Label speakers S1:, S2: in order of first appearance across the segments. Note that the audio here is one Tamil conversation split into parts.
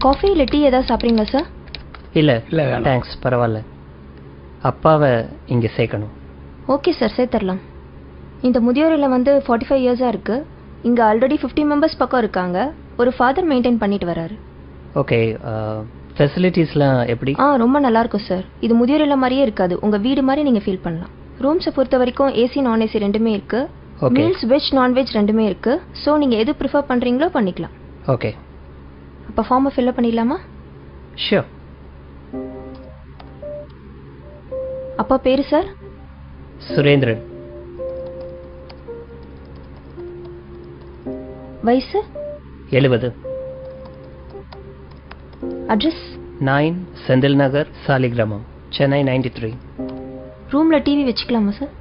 S1: காஃபி இல்லை டீ ஏதாவது சாப்பிட்றீங்களா சார்?
S2: இல்லை தேங்க்ஸ், பரவாயில்ல. அப்பாவை இங்கே சேர்க்கணும்.
S1: ஓகே சார், சேர்த்துடலாம். இந்த முதியோர் இல்லம் வந்து 45 இயர்ஸாக இருக்குது. இங்கே ஆல்ரெடி 50 மெம்பர்ஸ் பக்கம் இருக்காங்க. ஒரு ஃபாதர் மெயின்டைன் பண்ணிட்டு வராரு.
S2: ஓகே, ஃபெசிலிட்டிஸ்லாம் எப்படி?
S1: ரொம்ப நல்லாயிருக்கும் சார். இது முதியோர் இல்லம் மாதிரியே இருக்காது, உங்கள் வீடு மாதிரி நீங்கள் ஃபீல் பண்ணலாம். ரூம்ஸை பொறுத்த வரைக்கும் ஏசி நான் ஏசி ரெண்டுமே இருக்குது. மீல்ஸ் வெஜ் நான்வெஜ் ரெண்டுமே இருக்குது. ஸோ நீங்கள் எது ப்ரிஃபர் பண்ணுறீங்களோ பண்ணிக்கலாம்.
S2: ஓகே,
S1: அப்போ ஃபார்மை ஃபில்அப் பண்ணிடலாமா?
S2: ஷியோர்.
S1: அப்பா பேர் சார்?
S2: சுரேந்திரன்.
S1: வயசு?
S2: 70.
S1: அட்ரஸ்?
S2: 9 செந்தில் நகர், சாலிகிராமம், சென்னை 93.
S1: ரூமில் டிவி வச்சுக்கலாமா சார்?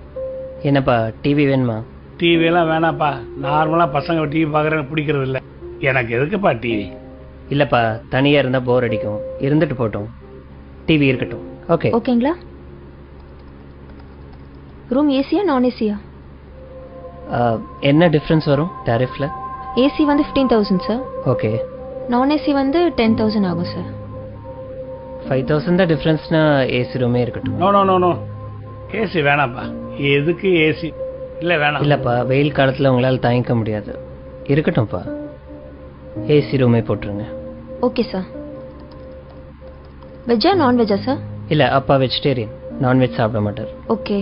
S2: என்னப்பா டிவி வேணுமா?
S3: டிவியெல்லாம் வேணாப்பா. நார்மலாக பசங்க டிவி பார்க்குறேன்னு பிடிக்கிறது இல்லை. எனக்கு எதுக்குப்பா டிவி?
S2: இல்லைப்பா, தனியாக இருந்தால் போர் அடிக்கும். இருந்துட்டு போட்டோம், டிவி இருக்கட்டும். ஓகே
S1: ஓகேங்களா? ரூம் ஏசியா நான் ஏசியா?
S2: என்ன டிஃப்ரென்ஸ் வரும் டாரிஃபில்?
S1: ஏசி வந்து 15,000 சார்.
S2: ஓகே.
S1: நான் ஏசி வந்து 10,000 ஆகும் சார்.
S2: 5,000 தான் டிஃப்ரென்ஸ்னா ஏசி ரூமே இருக்கட்டும்.
S3: No no no no, AC வேணாப்பா. எதுக்கு ஏசி? இல்லை வேணாம்.
S2: இல்லைப்பா, வெயில் காலத்தில் உங்களால் தாங்கிக்க முடியாது. இருக்கட்டும்ப்பா, ஏசி ரூமே போட்டுருங்க.
S1: Okay sir. வெஜ்ஜா நான்வெஜ்ஜா சார்?
S2: இல்லை, அப்பா வெஜிடேரியன், நான்வெஜ் சாப்பிட மாட்டார்.
S1: Okay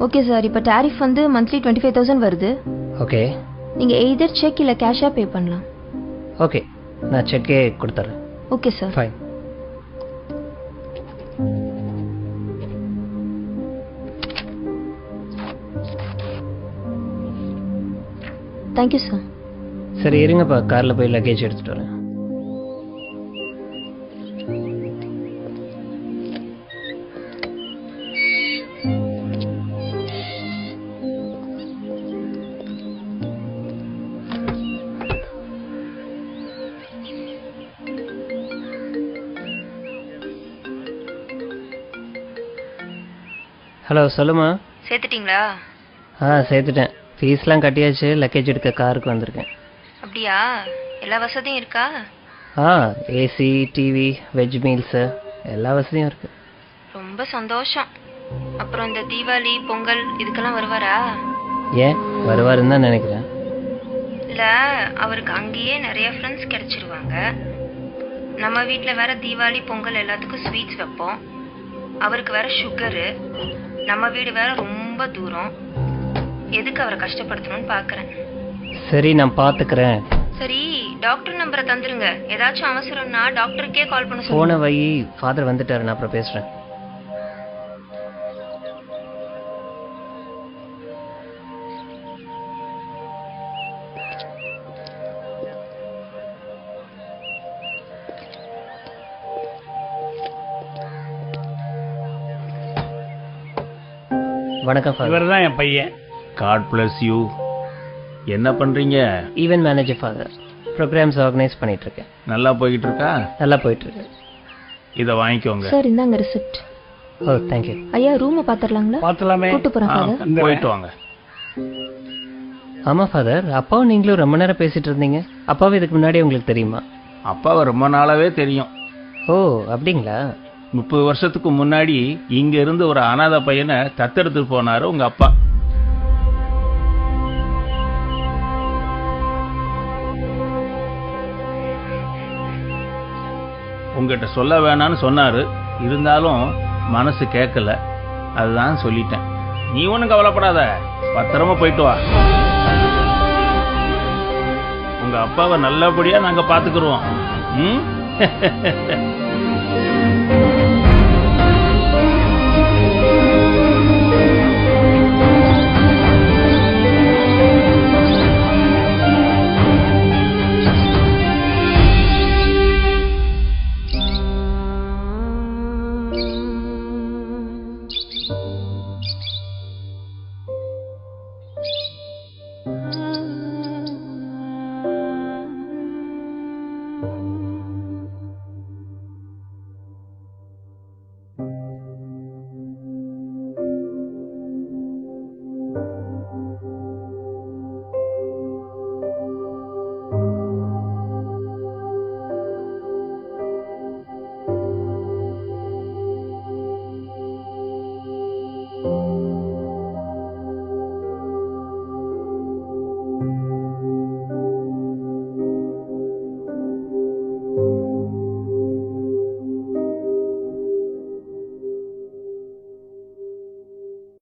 S1: okay sir. இப்போ டாரிஃப் வந்து மந்த்லி 25,000 வருது.
S2: ஓகே.
S1: நீங்கள் எய்தர் செக் இல்லை கேஷாக பே பண்ணலாம்.
S2: ஓகே, நான் செக்கே கொடுத்துட்றேன்.
S1: Okay sir.
S2: Fine.
S1: Thank you sir.
S2: சரி இருங்கப்பா, காரில் போய் லக்கேஜ் எடுத்துகிட்டு வரேன். ஹலோ, சொல்லுமா.
S1: சேர்த்துட்டிங்களா?
S2: சேர்த்துட்டேன். ஃபீஸ்லாம் கட்டியாச்சு. லக்கேஜ் எடுக்க காருக்கு வந்திருக்கேன்.
S1: அப்படியா? எல்லா வசதியும் இருக்கா?
S2: ஏசி, டிவி, வெஜ் மீல்ஸு எல்லா வசதியும் இருக்குது.
S1: ரொம்ப சந்தோஷம். அப்புறம் இந்த தீபாவளி பொங்கல் இதுக்கெல்லாம் வருவாரா?
S2: ஏன் வருவாருன்னு தான் நினைக்கிறேன்.
S1: இல்லை, அவருக்கு அங்கேயே நிறைய ஃப்ரெண்ட்ஸ் கிடைச்சிருவாங்க. நம்ம வீட்டில் வேற தீபாவளி பொங்கல் எல்லாத்துக்கும் ஸ்வீட்ஸ் வைப்போம். அவருக்கு வேற சுகரு. நம்ம வீடு வேற ரொம்ப தூரம். எதுக்கு அவரை கஷ்டப்படுத்தணும்னு பார்க்குறேன்.
S2: சரி, நான் பார்த்துக்கிறேன்.
S1: சரி, டாக்டர் நம்பரை தந்துருங்க. ஏதாச்சும் அவசரம்னா டாக்டருக்கே கால் பண்ண
S2: போன வை. ஃபாதர் வந்துட்டாரு, நான் அப்புறம் பேசுகிறேன். வணக்கம் ஃபாதர்.
S3: இவர் தான் என் பையன்.
S4: God bless you. என்ன பண்றீங்க?
S2: Event manager father. Programmes organise பண்ணிட்டு இருக்கேன்.
S4: நல்லா போய்கிட்டு இருக்கா?
S2: நல்லா போயிட்டு இருக்கு.
S4: இதை வாங்கிக்கோங்க.
S1: சார், இந்தாங்க ரிசிப்ட்.
S2: ஓ, தேங்க்யூ.
S1: ஐயா, ரூமை பார்த்துடலாங்களா?
S3: பார்த்துலாமே.
S1: கூட்டு போகிறேன் ஃபாதர்.
S4: போயிட்டு வாங்க.
S2: ஆமாம் ஃபாதர், அப்பாவும் நீங்களும் ரொம்ப நேரம் பேசிட்டு இருந்தீங்க. அப்பாவும் இதுக்கு முன்னாடி உங்களுக்கு தெரியுமா?
S4: அப்பாவை ரொம்ப நாளாவே தெரியும்.
S2: ஓ, அப்படிங்களா?
S4: 30 வருஷத்துக்கு முன்னாடி இங்க இருந்து ஒரு அனாதை பையனை தத்தெடுத்துட்டு போனாரு உங்க அப்பா. உங்ககிட்ட சொல்ல வேணான்னு சொன்னாரு. இருந்தாலும் மனசு கேட்கல. அதுதான் சொல்லிட்டேன். நீ ஒன்னும் கவலைப்படாத, பத்திரமா போயிட்டு வா. உங்க அப்பாவை நல்லபடியா நாங்க பாத்துக்கிறோம்.